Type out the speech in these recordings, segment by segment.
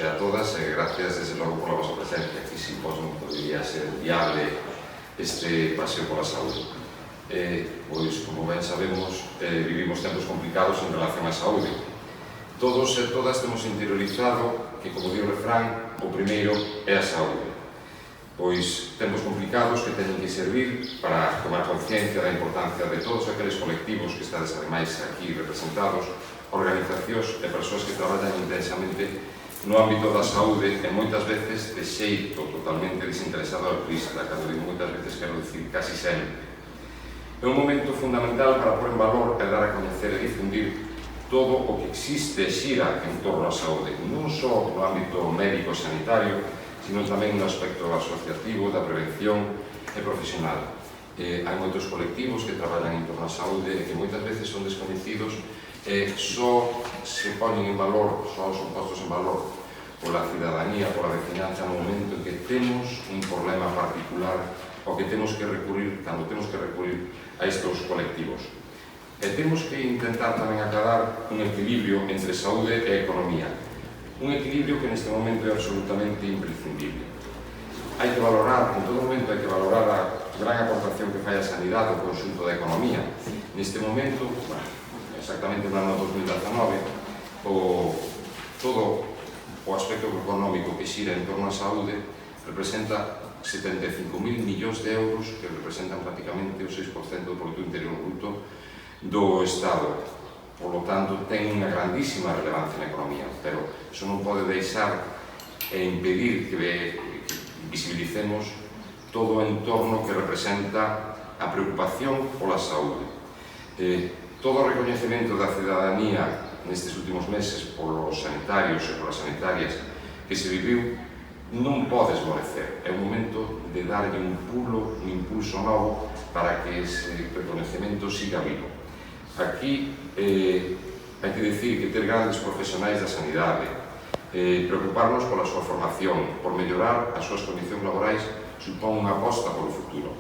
e a todas, e gracias desde logo pola vosa presencia, que sin vos non podría ser viable este paseo pola saúde. Pois, como ben sabemos, vivimos tempos complicados en relación á saúde. Todos e todas temos interiorizado que, como di o refrán, o primeiro é a saúde. Pois tempos complicados que teñen que servir para tomar conciencia da importancia de todos aqueles colectivos que estades ademais aquí representados, organizacións e persoas que traballan intensamente no ámbito da saúde e moitas veces de xeito totalmente desinteresado altruista, cando digo moitas veces quero dicir casi sempre. É un momento fundamental para pôr en valor e dar a coñecer e difundir todo o que existe e xira en torno á saúde, non só no ámbito médico e sanitario, sino tamén no aspecto asociativo, da prevención e profesional. Hai moitos colectivos que traballan en torno á saúde e que moitas veces son descoñecidos e só se poñen en valor, só son postos en valor pola cidadanía, pola vecinanza no momento en que temos un problema particular ao que temos que recurrir, cando temos que recurrir a estes colectivos. E temos que intentar tamén acadar un equilibrio entre saúde e economía. Un equilibrio que neste momento é absolutamente imprescindible. Hai que valorar, en todo momento hai que valorar a gran aportación que fai a sanidade ao conxunto da economía. Neste momento, exactamente no ano 2019, todo o aspecto económico que xira en torno á saúde representa 75.000 millóns de euros, que representan prácticamente o 6% do Produto Interior Bruto do Estado. Por lo tanto, ten unha grandísima relevancia na economía, pero iso non pode deixar e impedir que visibilicemos todo o entorno que representa a preocupación pola saúde. Todo o recoñecemento da cidadanía nestes últimos meses polos sanitarios e polas sanitarias que se viviu non pode esmorecer. É un momento de darlle un impulso novo para que ese recoñecemento siga vivo. Aquí hai que dicir que ter grandes profesionais da sanidade, preocuparnos pola súa formación, por mellorar as súas condicións laborais, supón unha aposta polo futuro.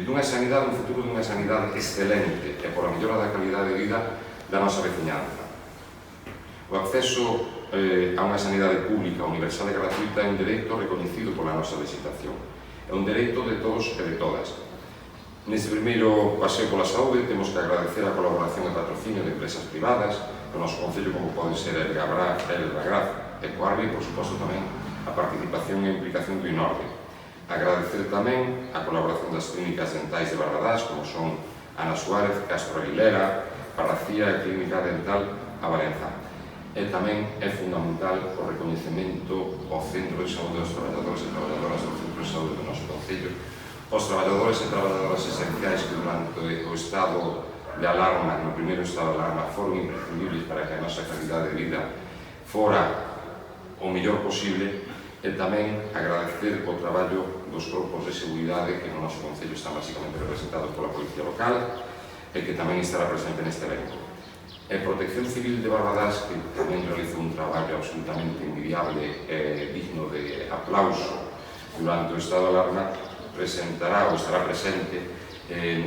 Dunha sanidade, un futuro dunha sanidade excelente e pola mellora da calidade de vida da nosa veciñanza. O acceso a unha sanidade pública, universal e gratuita é un dereito recoñecido pola nosa legislación. É un dereito de todos e de todas. Neste primeiro paseo pola saúde temos que agradecer a colaboración e patrocinio de empresas privadas do noso concello, como poden ser el Gabra, el Bagraf, el Coarbi e, por suposto, tamén a participación e implicación do INORDE. Agradecer tamén a colaboración das clínicas dentais de Barbadás, como son Ana Suárez, Castro Aguilera, Parracía e Clínica Dental a Valenza. E tamén é fundamental o recoñecemento ao Centro de Saúde dos traballadores e traballadoras do Centro de Saúde do noso concello, os traballadores e traballadoras esenciais que durante o estado de alarma, no primeiro estado de alarma, foron imprescindibles para que a nosa calidade de vida fora o mellor posible, e tamén agradecer o traballo dos corpos de seguridade que no noso concello están basicamente representados pola Policía Local e que tamén estará presente neste evento. E Protección Civil de Barbadás, que tamén realizou un traballo absolutamente envidiable e digno de aplauso durante o estado de alarma, presentará ou estará presente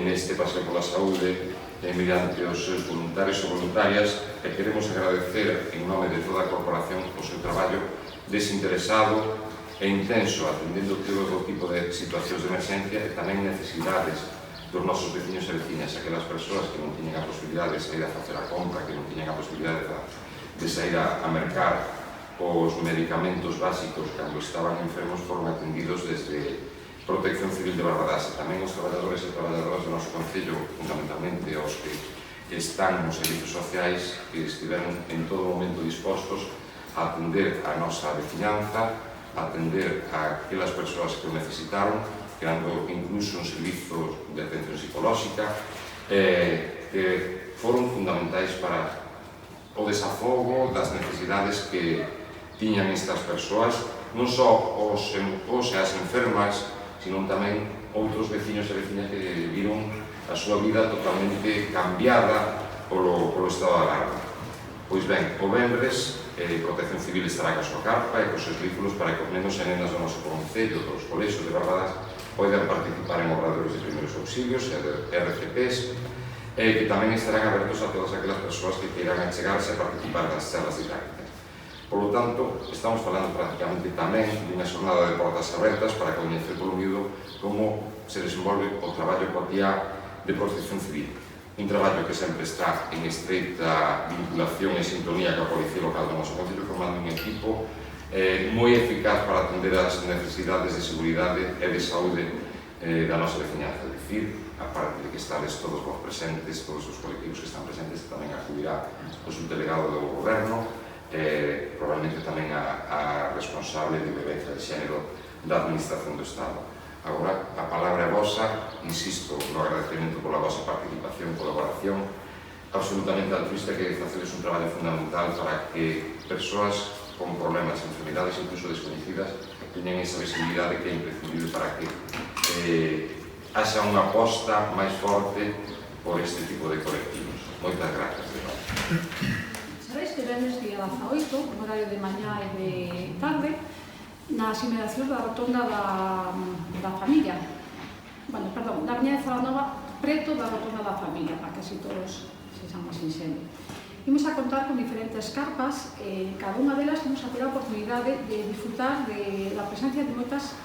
neste paseo pola saúde mediante os seus voluntarios e voluntarias, e queremos agradecer en nome de toda a corporación o seu traballo desinteresado e intenso, atendendo todo tipo de situacións de emerxencia e tamén necesidades dos nosos veciños e veciñas, aquelas persoas que non tiñen a posibilidade de sair a facer a compra, que non tiñen a posibilidade de sair a mercar os medicamentos básicos cando estaban enfermos, foron atendidos desde Protección Civil de Barbadás, e tamén os traballadores e traballadoras do noso concello, fundamentalmente os que están nos servizos sociais, que estiveron en todo momento dispostos a atender a nosa veciñanza, a atender a aquelas persoas que o necesitaron, creando incluso un servizo de atención psicolóxica, que foron fundamentais para o desafogo das necesidades que tiñan estas persoas, non só os e as enfermas, sino tamén outros veciños e veciñas que viron a súa vida totalmente cambiada polo estado de alarma. Pois ben, o venres, Protección Civil estará ca súa carpa e cos seus vehículos para que os nenos e nenas do noso concello, dos colexios de Barbadás, poidan participar en obradoiros de primeiros auxilios e de RCPs, que tamén estarán abertos a todas aquelas persoas que queiran achegarse a participar das charlas didácticas. Por lo tanto, estamos falando prácticamente tamén dunha xornada de portas abertas para coñecer polo miúdo como se desenvolve o traballo cotiá de protección civil. Un traballo que sempre está en estreita vinculación e sintonía coa Policía Local do noso Concello, formando un equipo moi eficaz para atender as necesidades de seguridade e de saúde da nosa veciñanza. É dicir, aparte de que estades todos vos presentes, todos os colectivos que están presentes, tamén acudirá o subdelegado do Goberno, probablemente tamén a responsable de viveza de xénero da Administración do Estado. Agora, a palabra é vosa, insisto no agradecemento pola vosa participación e colaboración absolutamente altruista, que facedes un traballo fundamental para que persoas con problemas, enfermedades incluso desconhecidas teñan esa visibilidade que é imprescindible para que haxa unha aposta máis forte por este tipo de colectivos. Moitas gracias, de novo. Sabéis que venres día 18, en horario de mañá e de tarde, na asimilación da rotonda da familia. Bueno, perdón, da Avenida de Zalanova, preto da rotonda da familia, para que así todos sexan máis sinxelos. Imos a contar con diferentes carpas, cada unha delas imos a ter a oportunidade de disfrutar da presencia de moitas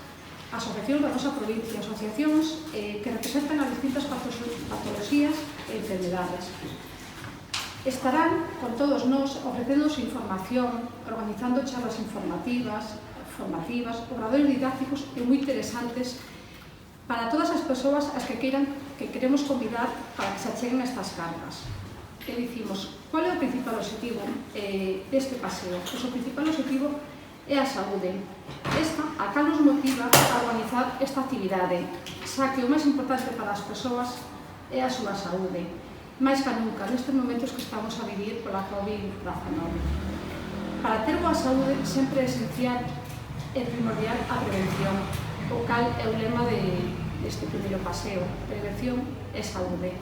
asociacións da nosa provincia, asociacións que representan as distintas patologías e enfermedades. Estarán con todos nós ofrecéndonos información, organizando charlas informativas, obradoiros didácticos e moi interesantes para todas as persoas as que queremos convidar para que se acheguen a estas cargas. E dicimos, qual é o principal objetivo deste paseo? Pois o principal objetivo é a saúde. Esta, a cal nos motiva a organizar esta actividade, xa que o máis importante para as persoas é a súa saúde, máis que nunca nestes momentos que estamos a vivir pola COVID-19. Para ter boa saúde sempre é esencial e primordial a prevención, o cal é o lema deste primeiro paseo, prevención e saúde.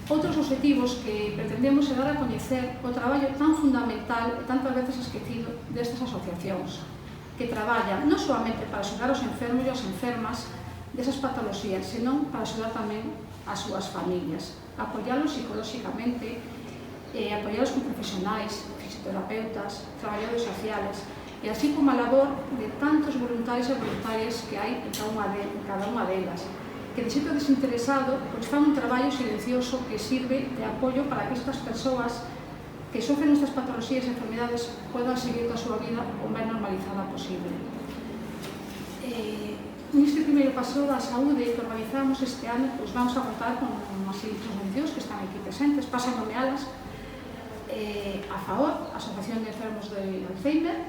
Outros objetivos que pretendemos é dar a coñecer o traballo tan fundamental e tantas veces esquecido destas asociacións, que traballan non solamente para axudar os enfermos e as enfermas desas patoloxías, senón para axudar tamén as súas familias, apoialos psicolóxicamente, apoialos con profesionais, fisioterapeutas, traballadores sociales, e así como a labor de tantos voluntarios e voluntarias que hai en cada unha delas, que de xeito desinteresado pois fan un traballo silencioso que sirve de apoio para que estas persoas que sofren estas patologías e enfermedades podan seguir a súa vida o máis normalizada posible. Neste primeiro paseo da saúde que organizamos este ano, pois vamos a contar con as institucións que están aquí presentes, pasan nomealas, a FAOR, Asociación de Enfermos de Alzheimer,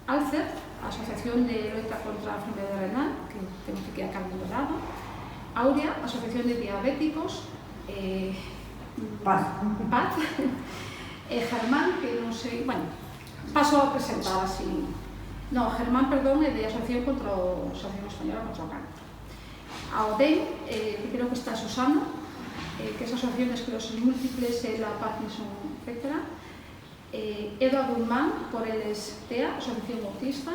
ALCER, Asociación de Loita contra a Enfermedade Renal, que temos aquí a Carmen Dorado, Aurea, Asociación de Diabéticos, Paz, Germán, que non sei, bueno, paso a presentar así. No, Germán, perdón, é de Asociación contra o Asociación Española contra o Cáncer. A ODEM, que creo que está Susana, que é a Asociación de Esclerosis Múltiples, la Parkinson, etc. Eda Guzmán, por eles TEA, Asociación Autista.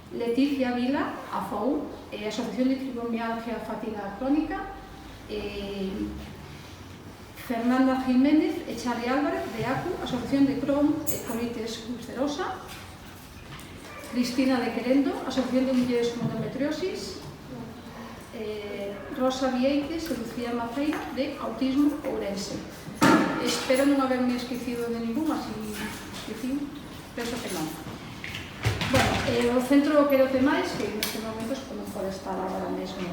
Leticia Vila, AFOU, Asociación de Fibromialgia e Fatiga Crónica. Fernanda Jiménez e Charlie Álvarez, de ACU, Asociación de Crohn e Colitis Ulcerosa. Cristina de Querendo, Asociación de Mulleres con Endometriosis. Rosa Vieites e Lucía Maceira, de Autismo Ourense. Espero non haberme esquecido de ningún, así penso que non. Bueno, o Centro Quero Temais, que neste momento non pode estar agora mesmo.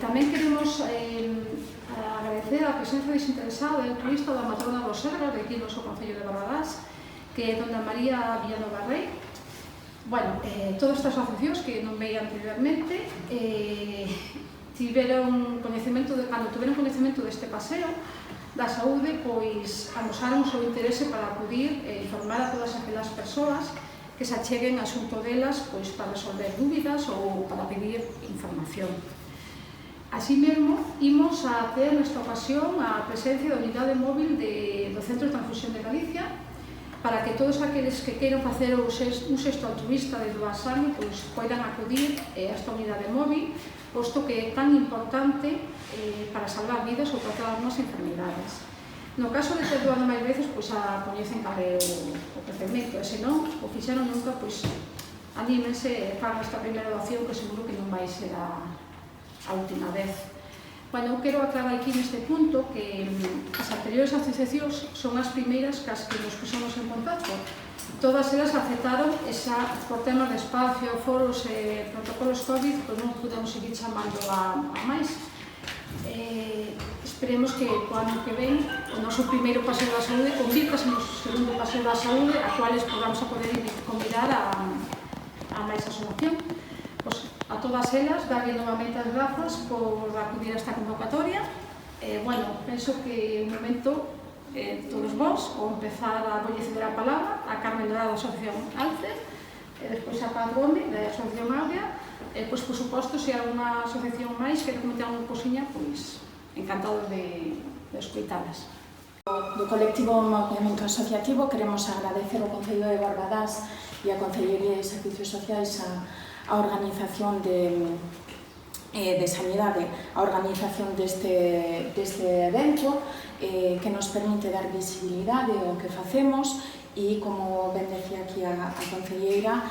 Tamén queremos agradecer a presencia desinteresada e altruista da matrona dos Sergas, de aquí do noso Concello de Barbadás, que é Dona María Villanova Rey. Bueno, todas estas asociacións que non veía anteriormente cando tiveron coñecemento deste paseo da saúde, pois amosaron o seu interese para acudir e informar a todas aquelas persoas que se acheguen a xunto delas pois, para resolver dúbidas ou para pedir información. Así mesmo, imos a ter nesta ocasión a presencia da unidade móvil do Centro de Transfusión de Galicia, para que todos aqueles que queiran facer un xesto altruista de doar sangue pois, poidan acudir a esta unidade móvil, posto que é tan importante para salvar vidas ou tratar algunhas enfermedades. No caso de ter doado máis veces, pois a coñecen cal é o procedimento, e se non, o fixeron nunca, pois anímense e fagan esta primeira doación que seguro que non vai ser a última vez. Bueno, eu quero aclarar aquí neste punto que as anteriores asociacións son as primeiras cas que nos puxemos en contacto. Todas elas aceptaron por temas de espacio, foros e protocolos COVID, pois non pudemos seguir chamando a máis. Esperemos que o ano que ven o noso primeiro paseo da saúde convirtase no segundo paseo da saúde, a cuales podamos a poder convidar a máis asociación. Pois, a todas elas, darlle novamente as grazas por acudir a esta convocatoria. Bueno, penso que un momento todos vos, ou empezar a volle ceder a palabra a Carmen Dorado da Asociación Alce, e despois a Paz Gómez da Asociación Áurea, e pois, por suposto, se hai alguna asociación máis que comentar unha cousiña, pois encantados de escoitalas. Do colectivo Movimento Asociativo queremos agradecer ao Concello de Barbadás e a Concellería de Servicios Sociais a organización de Sanidade, a organización deste evento que nos permite dar visibilidade ao que facemos e, como ben decía aquí a concelleira,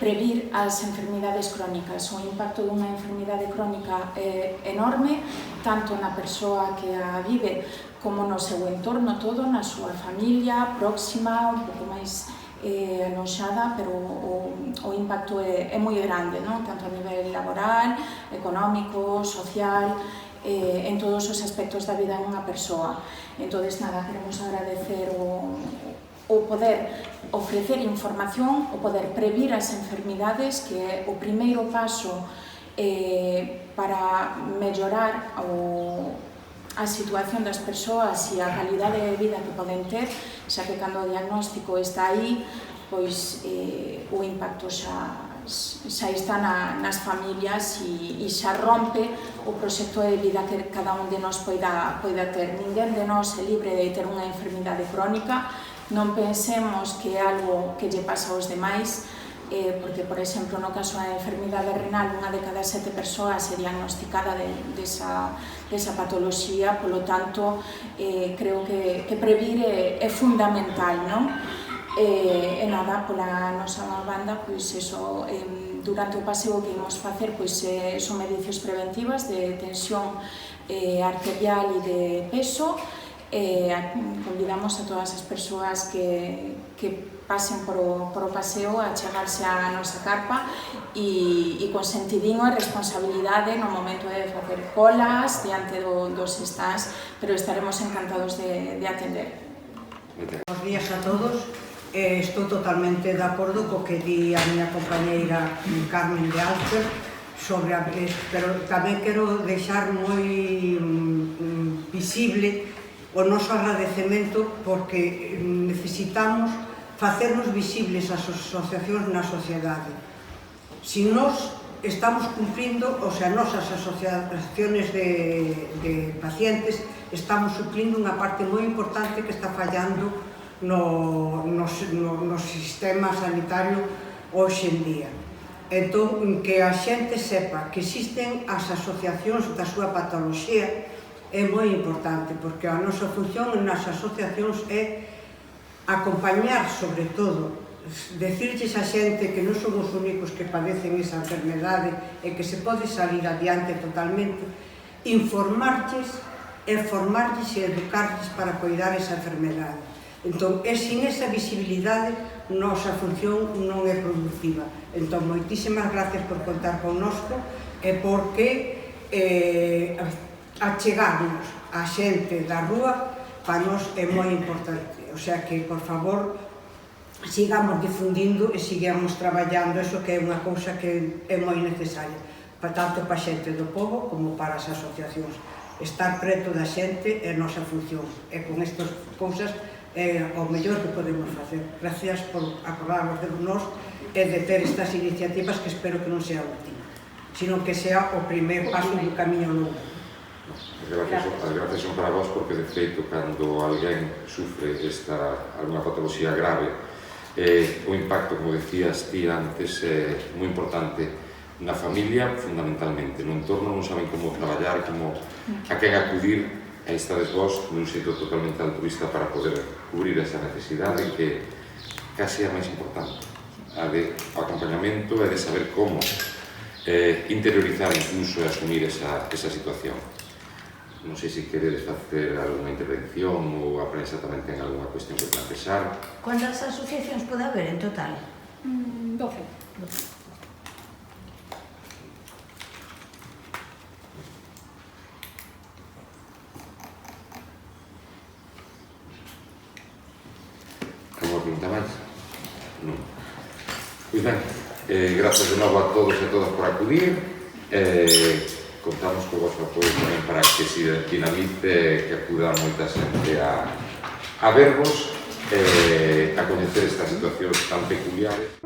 previr as enfermidades crónicas. O impacto dunha enfermidade crónica é enorme, tanto na persoa que a vive como no seu entorno todo, na súa familia próxima, un pouco máis aloxada, pero o impacto é moi grande, non? Tanto a nivel laboral, económico, social, en todos os aspectos da vida dunha persoa. Entón, nada, queremos agradecer o poder ofrecer información, o poder previr as enfermidades, que é o primeiro paso para mellorar a situación das persoas e a calidade de vida que poden ter, xa que cando o diagnóstico está aí, pois o impacto xa está nas familias e xa rompe o proxecto de vida que cada un de nós poida ter. Ninguén de nós é libre de ter unha enfermidade crónica, non pensemos que é algo que lle pasa aos demais, porque, por exemplo, no caso da enfermidade renal, unha de cada 7 persoas é diagnosticada desa patoloxía, polo tanto, creo que previr é fundamental, non? E nada, pola nosa banda, pois eso, durante o paseo que imos facer, pois son medidas preventivas de tensión arterial e de peso. Convidamos a todas as persoas que pasen por o paseo a chegarse á nosa carpa e con sentidinho e responsabilidade no momento de facer colas diante dos stands, pero estaremos encantados de atender. Buenos días a todos. Estou totalmente de acordo co que di a miña compañeira Carmen de Alce, pero tamén quero deixar moi visible o noso agradecemento, porque necesitamos facernos visibles as asociacións na sociedade. Si nós estamos cumprindo, o sea, nosas asociacións de pacientes estamos suplindo unha parte moi importante que está fallando no sistema sanitario hoxe en día. Entón, que a xente sepa que existen as asociacións da súa patoloxía é moi importante, porque a nosa función nas asociacións é acompañar, sobre todo, decirlles a xente que non son os únicos que padecen esa enfermedade e que se pode salir adiante totalmente, informarlles e formarlles e educarlles para coidar esa enfermedade. Entón, sin esa visibilidade, nosa función non é productiva. Entón, moitísimas gracias por contar connosco e porque achegarnos a xente da rúa para nós é moi importante. O sea que, por favor, sigamos difundindo e sigamos traballando eso, que é unha cousa que é moi necesaria, tanto para a xente do pobo como para as asociacións. Estar preto da xente é a nosa función, e con estas cousas é o mellor que podemos facer. Gracias por acordarnos de nós e de ter estas iniciativas, que espero que non sea a última, sino que sea o primer paso do camiño longo. As gracias son para vos, porque de feito, cando alguén sufre alguna patoloxía grave, o impacto, como decías ti antes, é moi importante na familia, fundamentalmente. No entorno non saben como traballar, a quen acudir, aí estades vos nun xeito totalmente altruista para poder cubrir esa necesidade que casi é a máis importante, a de acompañamento e de saber como interiorizar incluso e asumir esa situación. Non sei se queredes facer alguna intervención ou a prensa tamén ten alguna cuestión que plantexar. Quantas asociacións pode haber en total? 12. Alguna pregunta máis? Non. Pois ben, grazas de novo a todos e todas por acudir. Contamos co vosso apoio tamén para que se dinamice, que acuda moita xente a vervos, a coñecer estas situacións tan peculiares.